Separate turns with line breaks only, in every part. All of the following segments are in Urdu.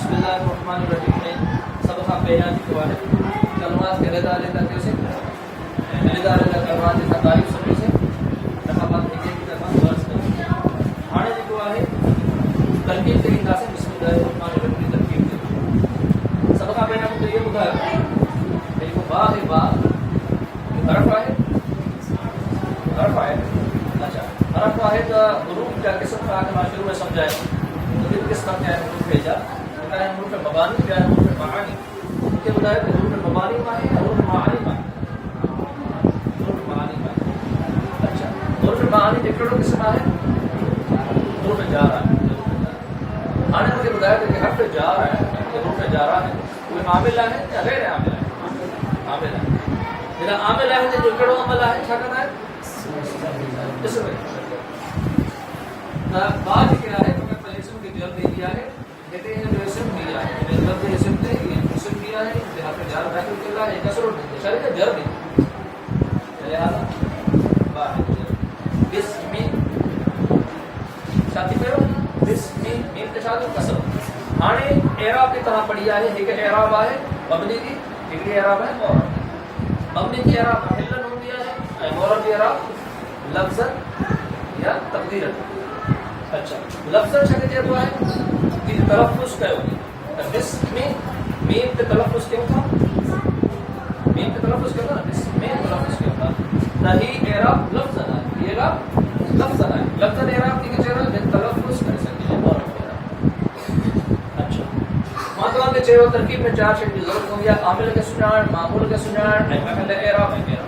بسم اللہ الرحمن الرحیم میں سب کا پہلا جو ہے کلمات کے رضا لیتا کیسے رضا رضا کلمات کا تعریف سمجھ سے رقابت کی طرف ورس کر ہانے جو ہے ترکیب طریقہ سے بسم اللہ الرحمن الرحیم ترکیب سب کا پہلا مجھے یہ بتایا کہ وہ با ہے با حرف ہے حرف ہے اچھا حرف ہے تو حروف کا قسم کا ہم شروع میں سمجھائے تو کس طرح کیا ہے حروف بھیجا ہے حروف مبانی کیا ہے حروف معانی کہ بتایا کہ حروف مبانی میں ہے حروف معانی میں حروف معانی میں اچھا حروف معانی ڈیکڑوں قسم ہے حروف جارا آنے مجھے بتایا کہ حرف جار ہے کہ حروف جارا ہے وہ عاملہ ہے یا غیر عاملہ ہے عاملہ ہے جنہا عاملہ ہے جو ڈیکڑوں عملہ ہے کیا کرنا ہے اسم ہے بعد کیا ہے تو میں پہلے اسم کی جلد دے دیا ہے کہتے ہیں جو اسم دیا ہے جلد اسم دے یہ اسم دیا ہے یہاں پہ جار داخل کر رہا ہے کسر اشارے کا جر دے لہذا باہر بسم ساتھی پیرو بسم میم کے ساتھ کسر آنے اعراب کی طرح پڑھی ہے ایک اعراب ہے مبنی کی ایک اعراب ہے اور مبنی کی اعراب محلن ہو دیا ہے مورب کی اعراب لفظا یا تقدیرا اچھا لفظا شکل یہ ہوا ہے کہ تلفظ کیا ہوگی بسم میم پہ تلفظ کیوں تھا میم پہ تلفظ کیوں تھا بسم میں تلفظ کیوں تھا نہیں اعراب لفظ ہے یہ اعراب لفظ ہے لفظ اعراب کی چہرہ میں تلفظ کر سکتے ہیں اور اچھا مطلب کہ چہرہ ترکیب میں چار شکل کی ضرورت ہوگی عامل کے سنان معمول کے سنان محل اعراب ہے میرا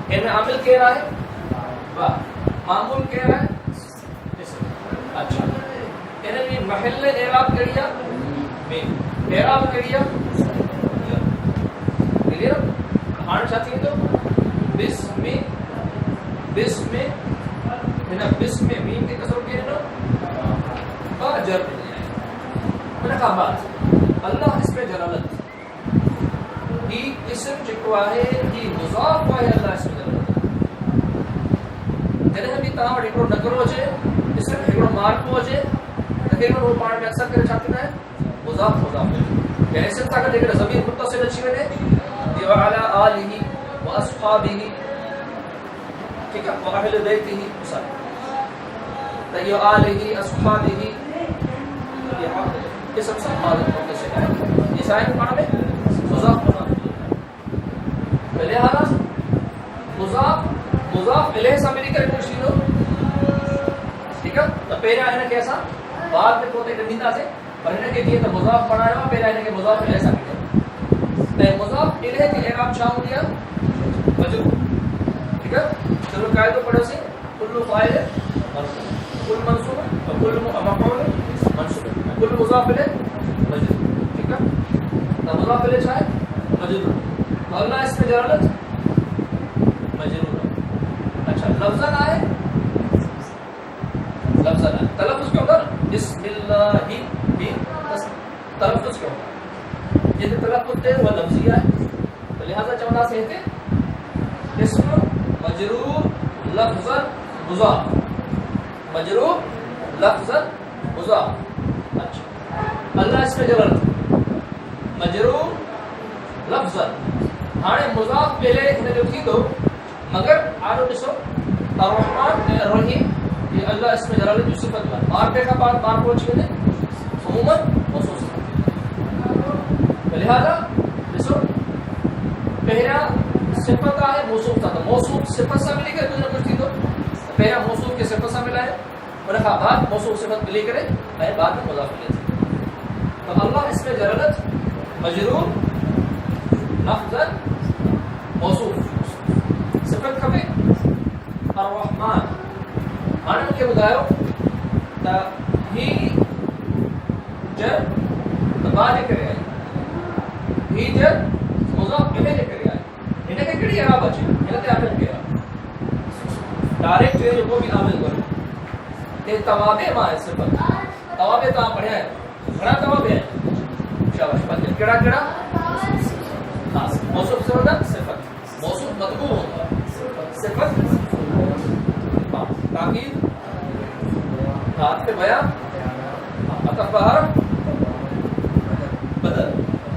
ان میں عامل کہہ رہا ہے با معمول کہہ رہا ہے اچھا یعنی محل اعراب کرییا میں اعراب کرییا کلیئر کھان چاہتی ہے تو بسم بسم ہے بسم میم کی کسر کی ہے نا با جر میں نے کہا بات اللہ اس پہ جلالت ہی اسم چکوا ہے ہی مضاف ہے اللہ اس پہ جلالت جنہیں ہم بھی تاہم ایکڑو نکرو جے اسم ایکڑو مارکو جے تقریباً وہ پارٹ میں اکثر کرے چاہتے ہیں مضاف مضاف ہے یعنی اسم تاکہ دیکھ رہا زمین متصل اچھی میں نے یہ وعلا آلہی و اصحابہی ٹھیک ہے وعہل بیتی ہی مثال تو یہ آلہی اصحابہی یہ سب سب ماضی متصل ہے یہ سائن پارٹ میں مضاف مضاف لہذا مضاف مضاف الیہ سے ملی کر پوچھ لو ٹھیک ہے تو پہلا ہے نا کیسا بعد میں پوتے نمیندہ سے اور انہیں کہ یہ تو مضاف بنایا ہوا پہلا ہے کہ مضاف الیہ سے ملی مضاف الیہ کی اعراب چاہوں دیا مجرور ٹھیک ہے چلو قاعدہ پڑھو سے کل فاعل مرفوع کل منصوب اور کل مفعول منصوب کل مضاف الیہ مجرور ٹھیک ہے تو مضاف الیہ چاہے مجرور اللہ اس میں جلالت مجرور اچھا لفظاً آئے لفظاً آئے تلفظ کیوں ہوگا بسم اللہ ہی بھی تلفظ کیوں ہوگا یہ تلفظ ہے وہ لفظی ہے تو لہذا چونا سے تھے اسم مجرور لفظاً مضاف مجرور لفظاً مضاف اچھا اللہ اس میں جلالت مجرور لفظاً ہانے مضاف پہلے انہیں جو تھی دو مگر آرو نسو الرحمن الرحیم یہ اللہ اس میں جلالت جو صفت بار مار پہ کا بار مار پہنچ گئے عموماً موصوف صفت لہذا نسو پہلا صفت ہے موصوف تھا موصوف صفت سے ملی کرے دوسرے کچھ تھی تو پہلا موصوف کے صفت سے ملا ہے اور کہا بعد موصوف صفت ملی کرے میں بعد میں مضاف لے تھے تو اللہ اس میں جلالت مجرور لفظاً موصوف صفت کبھی الرحمن آنے کے بتاؤ تا ہی جر تباہ کرے آئی ہی جر مضاف الیہ کرے آئی انہیں کہ کڑی اعراب اچھی انہیں تے عامل کیا ڈائریکٹ جو وہ بھی عامل کرو تے توابع ماں ہے صفت توابع تو پڑھیا ہے بڑا توابع ہے شاباش بات کڑا کڑا موصوف سے ہوتا صفت موصوف مطبوع ہوتا صفت تاکید ہاتھ پہ بیان عطف بہر